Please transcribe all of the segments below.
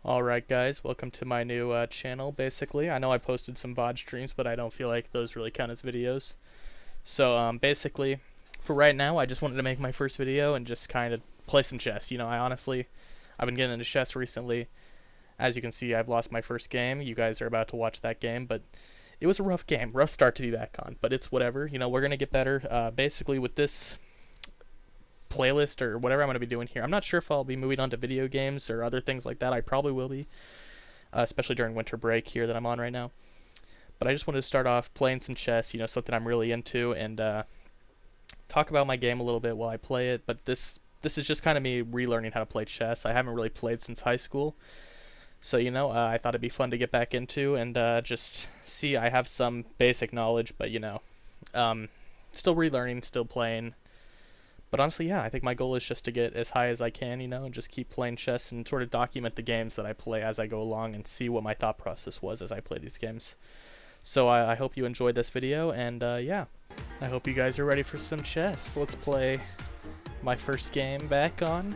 Alright guys, welcome to my new channel basically. I know I posted some VOD streams, but I don't feel like those really count as videos. So basically, for right now, I just wanted to make my first video and just kind of play some chess. I've been getting into chess recently. As you can see, I've lost my first game. You guys are about to watch that game, but it was a rough game, rough start to be back on, but it's whatever. We're going to get better. Basically, with this playlist or whatever I'm going to be doing here, I'm not sure if I'll be moving on to video games or other things like that. I probably will be. Especially during winter break here that I'm on right now. But I just wanted to start off playing some chess, something I'm really into, and talk about my game a little bit while I play it. But this is just kind of me relearning how to play chess. I haven't really played since high school, so I thought it'd be fun to get back into and just see. I have some basic knowledge, but still relearning, still playing. But honestly, yeah, I think my goal is just to get as high as I can, and just keep playing chess and sort of document the games that I play as I go along and see what my thought process was as I play these games. So I hope you enjoyed this video, and yeah, I hope you guys are ready for some chess. Let's play my first game back on.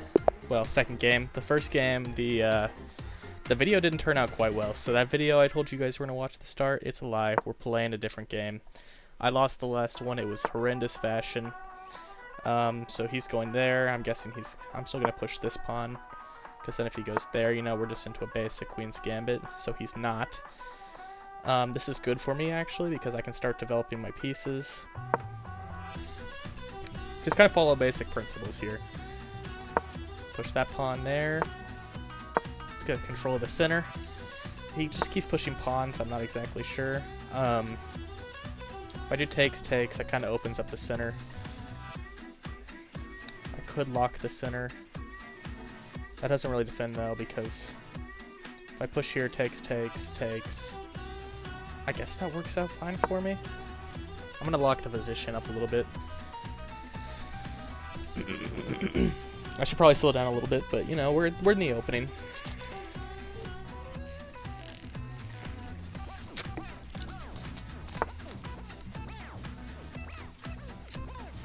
Well, second game. The first game, the video didn't turn out quite well. So that video I told you guys were gonna watch at the start, it's a lie. We're playing a different game. I lost the last one. It was horrendous fashion. So he's going there. I'm guessing I'm still going to push this pawn, because then if he goes there, we're just into a basic Queen's Gambit, so he's not. This is good for me, actually, because I can start developing my pieces. Just kind of follow basic principles here. Push that pawn there. Let's get control of the center. He just keeps pushing pawns, I'm not exactly sure. If I do takes, that kind of opens up the center. Could lock the center. That doesn't really defend though, because if I push here, takes. I guess that works out fine for me. I'm gonna lock the position up a little bit. I should probably slow down a little bit, but we're in the opening.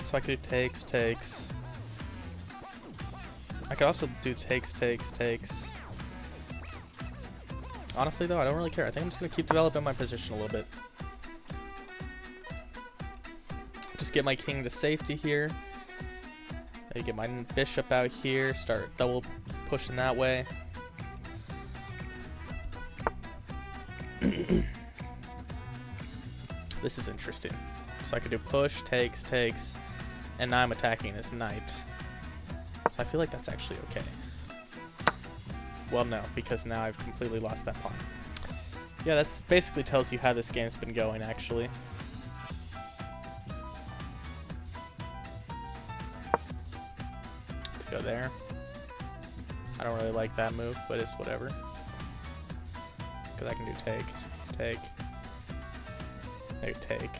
So I could do takes. I could also do takes. Honestly though, I don't really care. I think I'm just gonna keep developing my position a little bit. Just get my king to safety here. Maybe get my bishop out here, start double pushing that way. This is interesting. So I could do push, takes, and now I'm attacking his knight. So I feel like that's actually okay. Well, no, because now I've completely lost that pawn. Yeah, that's basically tells you how this game's been going, actually. Let's go there. I don't really like that move, but it's whatever. Because I can do take, maybe take.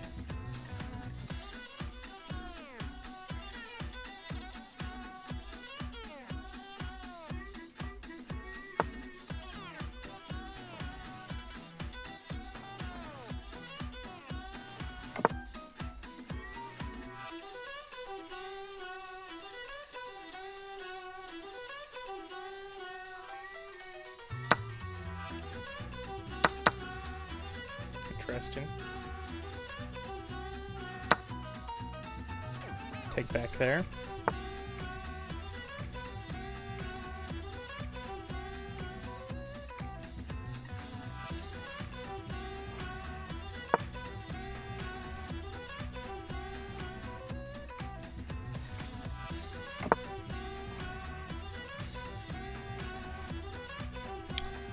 Interesting. Take back there.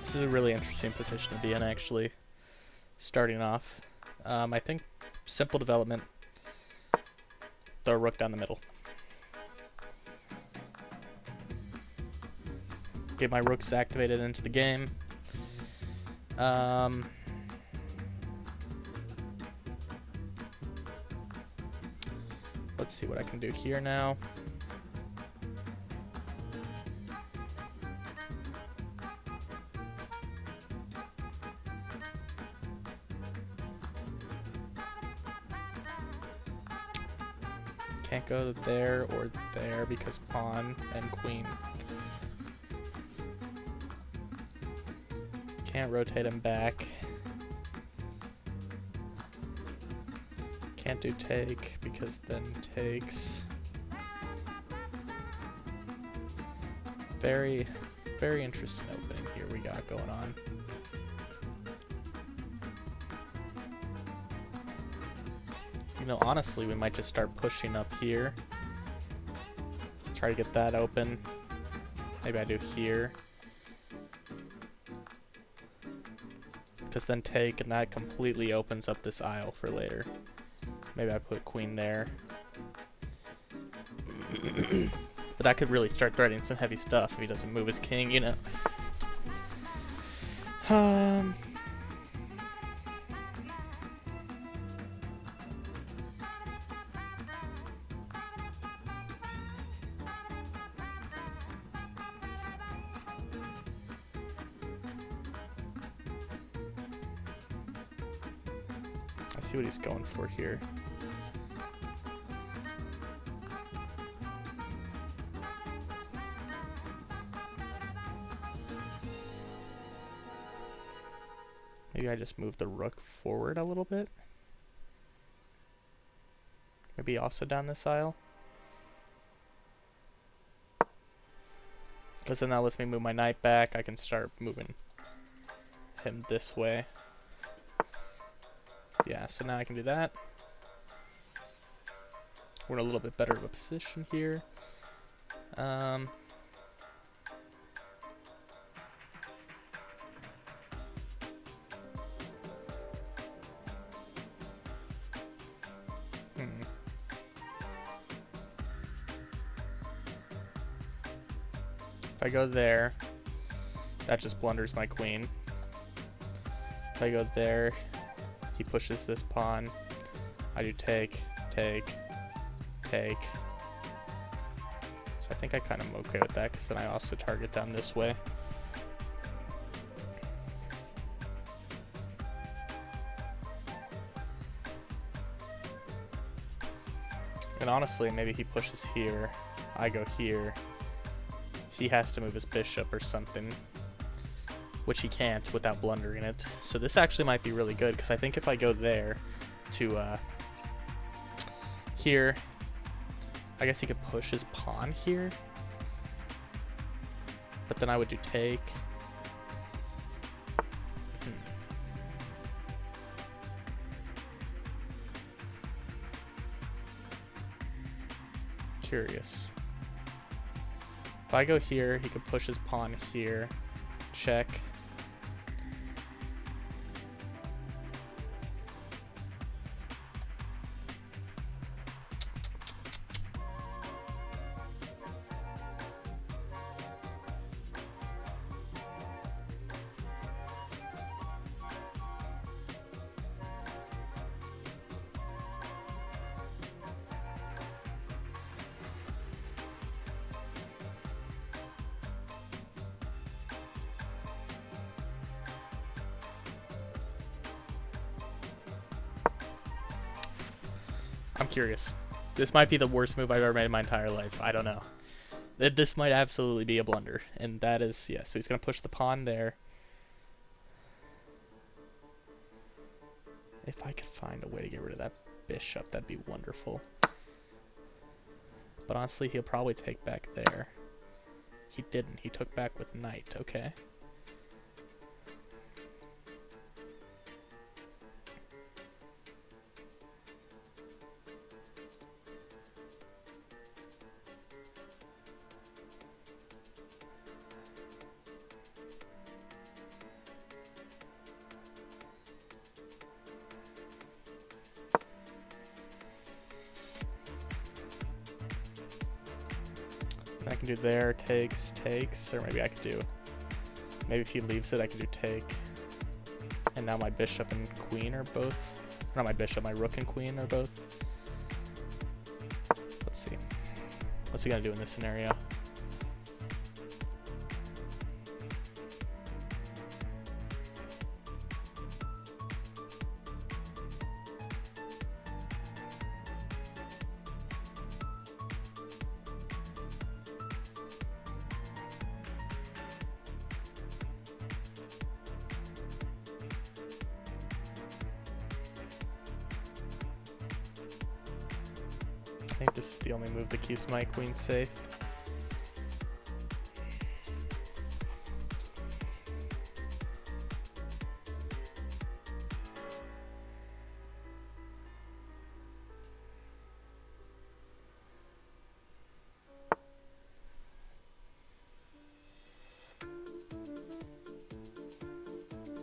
This is a really interesting position to be in, actually. Starting off, I think simple development, throw a rook down the middle. Get my rooks activated into the game. Let's see what I can do here now. Can't go there or there because pawn and queen. Can't rotate him back. Can't do take because then takes. Very, very interesting opening here we got going on. You know, honestly, we might just start pushing up here. Try to get that open. Maybe I do here. Because then take, and that completely opens up this aisle for later. Maybe I put queen there. But that could really start threatening some heavy stuff if he doesn't move his king, you know. I see what he's going for here. Maybe I just move the rook forward a little bit. Maybe also down this aisle. Because then that lets me move my knight back. I can start moving him this way. Yeah, so now I can do that. We're in a little bit better of a position here. If I go there, that just blunders my queen. If I go there, he pushes this pawn. I do take, take, take. So I think I kind of am okay with that, because then I also target down this way. And honestly, maybe he pushes here, I go here. He has to move his bishop or something, which he can't without blundering it. So this actually might be really good, because I think if I go there to here, I guess he could push his pawn here, but then I would do take. Curious. If I go here, he could push his pawn here. Check. I'm curious. This might be the worst move I've ever made in my entire life. I don't know. This might absolutely be a blunder. And that is, yeah, so he's going to push the pawn there. If I could find a way to get rid of that bishop, that'd be wonderful. But honestly, he'll probably take back there. He didn't. He took back with knight. Okay. I can do there, takes, takes, or maybe I could do, maybe if he leaves it, I can do take. And now my bishop and queen are both, not my bishop, my rook and queen are both. Let's see. What's he gonna do in this scenario? think this is the only move that keeps my queen safe.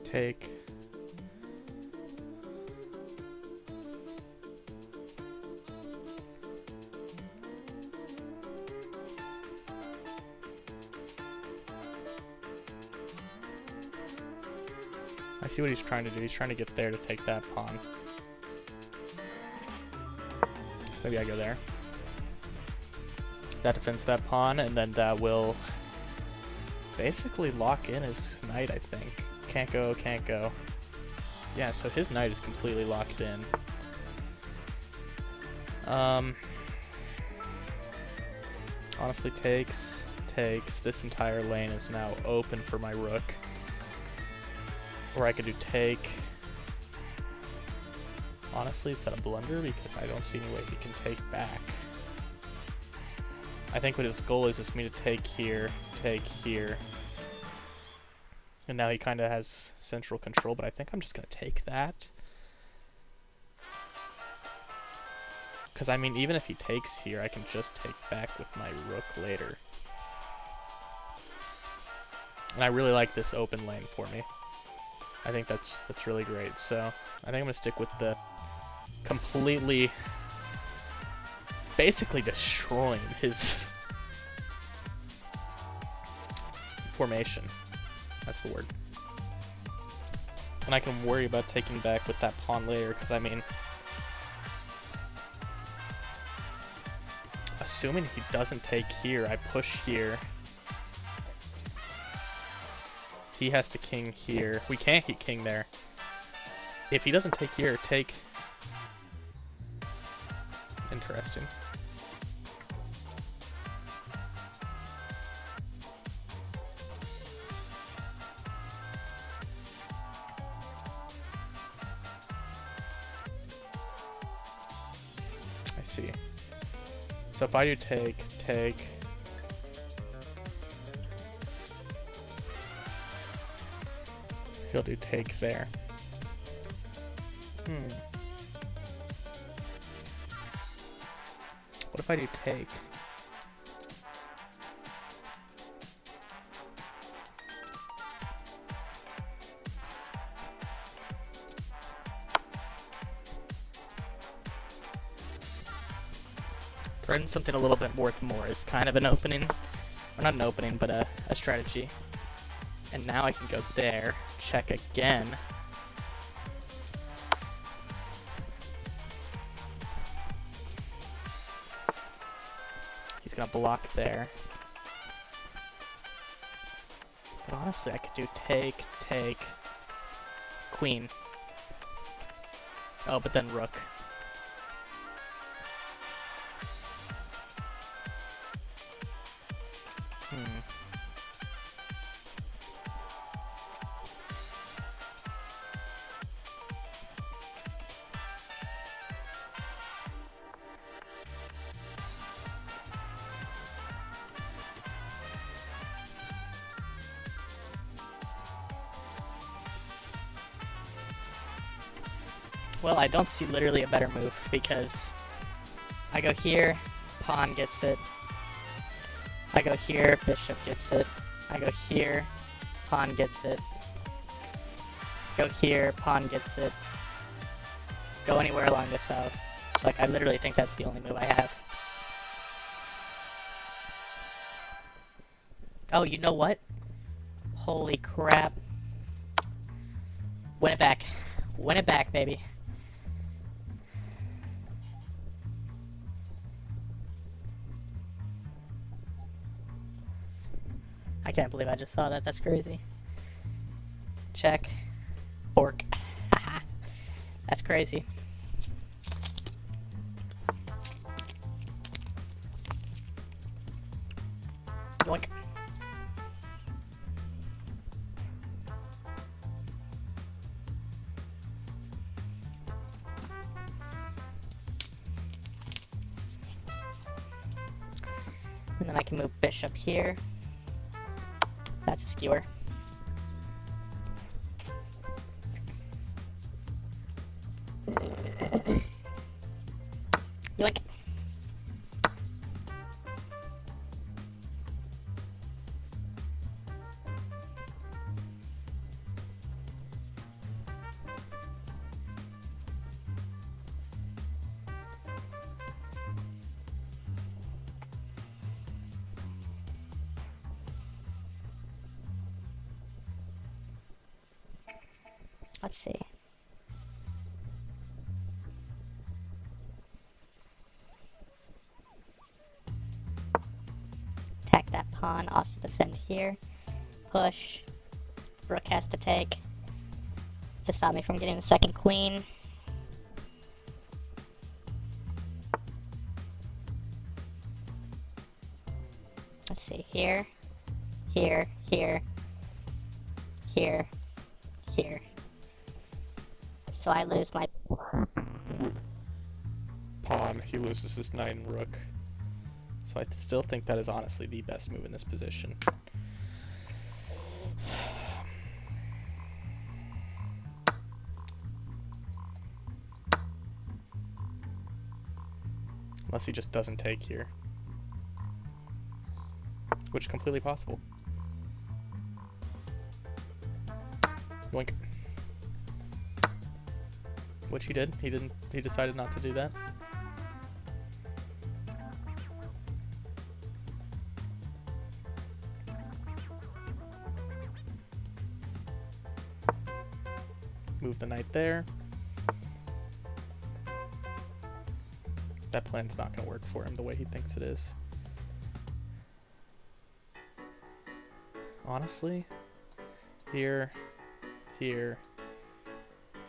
Take. I see what he's trying to do. He's trying to get there to take that pawn. Maybe I go there. That defends that pawn, and then that will basically lock in his knight, I think. Can't go, can't go. Yeah, so his knight is completely locked in. Honestly, takes. This entire lane is now open for my rook. Or I could do take. Honestly, is that a blunder? Because I don't see any way he can take back. I think what his goal is me to take here, and now he kind of has central control, but I think I'm just going to take that. Because, I mean, even if he takes here, I can just take back with my rook later. And I really like this open lane for me. I think that's really great. So I think I'm going to stick with the completely, basically destroying his formation. That's the word. And I can worry about taking back with that pawn later, because I mean, assuming he doesn't take here, I push here. He has to king here. We can't get king there. If he doesn't take here, take. Interesting. I see. So if I do take. He'll do take there. What if I do take? Threaten something a little bit worth more is kind of an opening. Or not an opening, but a strategy. And now I can go there, check again. He's gonna block there. But honestly, I could do take, queen. Oh, but then rook. Well, I don't see literally a better move, because I go here, pawn gets it. I go here, bishop gets it. I go here, pawn gets it. Go here, pawn gets it. Go anywhere along the south. It's like, I literally think that's the only move I have. Oh, you know what? Holy crap. Win it back. Win it back, baby. I can't believe I just saw that. That's crazy. Check. Bork. Haha. That's crazy. Yoink. And then I can move bishop here. That's a skewer. Yoink. Let's see. Attack that pawn, also defend here. Push. Rook has to take to stop me from getting the second queen. Let's see, here, here, here, here, here. So I lose my pawn. He loses his knight and rook. So I still think that is honestly the best move in this position. Unless he just doesn't take here. Which is completely possible. Yoink. Which he did. He decided not to do that. Move the knight there. That plan's not going to work for him the way he thinks it is. Honestly, here, here,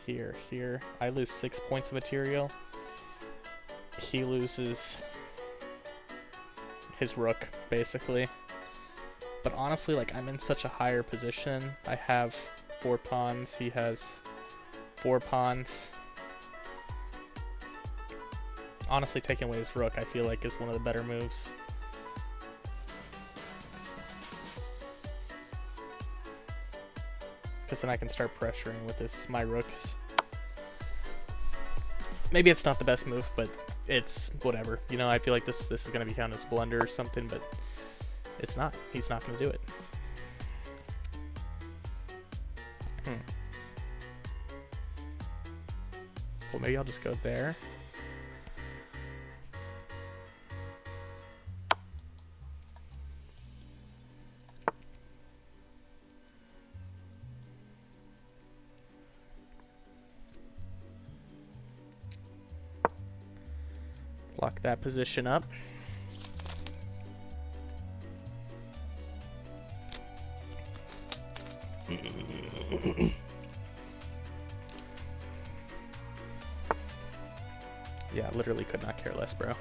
here, here. I lose 6 points of material. He loses his rook, basically. But honestly, like, I'm in such a higher position. I have 4 pawns. He has 4 pawns. Honestly, taking away his rook, I feel like, is one of the better moves. Because then I can start pressuring with my rooks. Maybe it's not the best move, but it's whatever. You know, I feel like this is going to be counted as a blunder or something, but it's not. He's not going to do it. Well, maybe I'll just go there. Lock that position up. Yeah, literally could not care less, bro.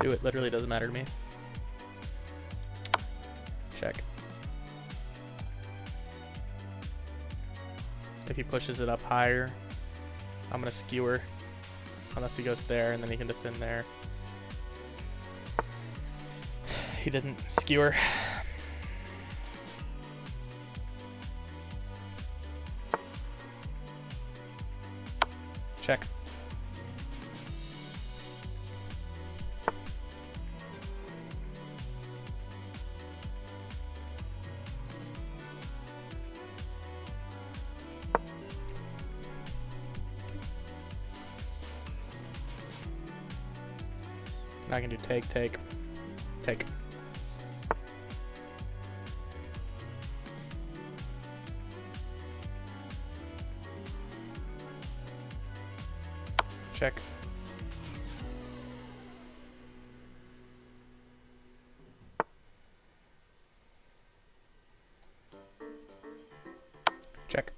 Do it, literally doesn't matter to me. Check. If he pushes it up higher, I'm gonna skewer. Unless he goes there, and then he can defend there. He didn't skewer. Check. I can do take, take, take. Check. Check.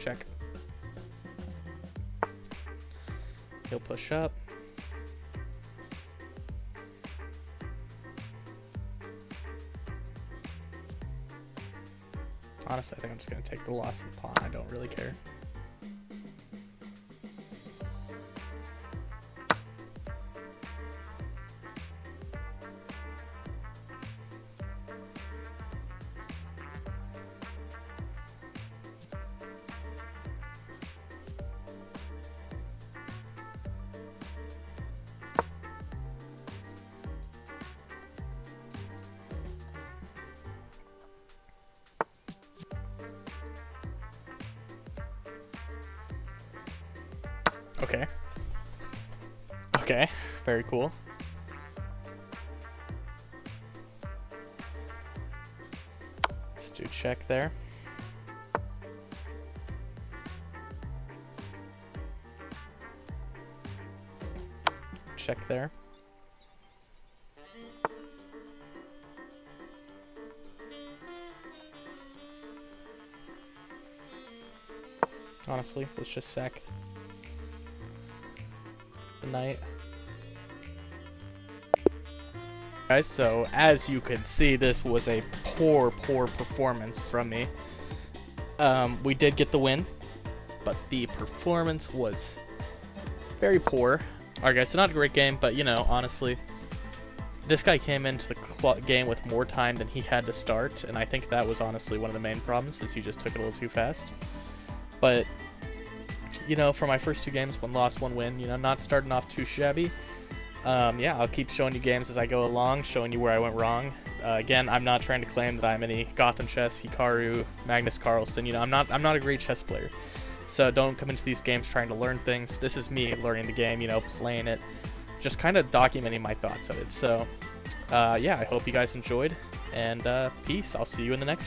check. He'll push up. Honestly, I think I'm just going to take the loss of the pawn. I don't really care. Okay. Okay, very cool. Let's do check there. Check there. Honestly, let's just sack the knight. Guys, so as you can see, this was a poor performance from me. We did get the win, but the performance was very poor. Alright guys, so not a great game, but you know, honestly, this guy came into the game with more time than he had to start, and I think that was honestly one of the main problems, is he just took it a little too fast. But, you know, for my first 2 games, 1 loss, 1 win, you know, not starting off too shabby. Yeah, I'll keep showing you games as I go along, showing you where I went wrong. Again, I'm not trying to claim that I'm any Gotham Chess, Hikaru, Magnus Carlsen, you know, I'm not a great chess player. So don't come into these games trying to learn things. This is me learning the game, you know, playing it, just kind of documenting my thoughts of it. So, yeah, I hope you guys enjoyed, and peace. I'll see you in the next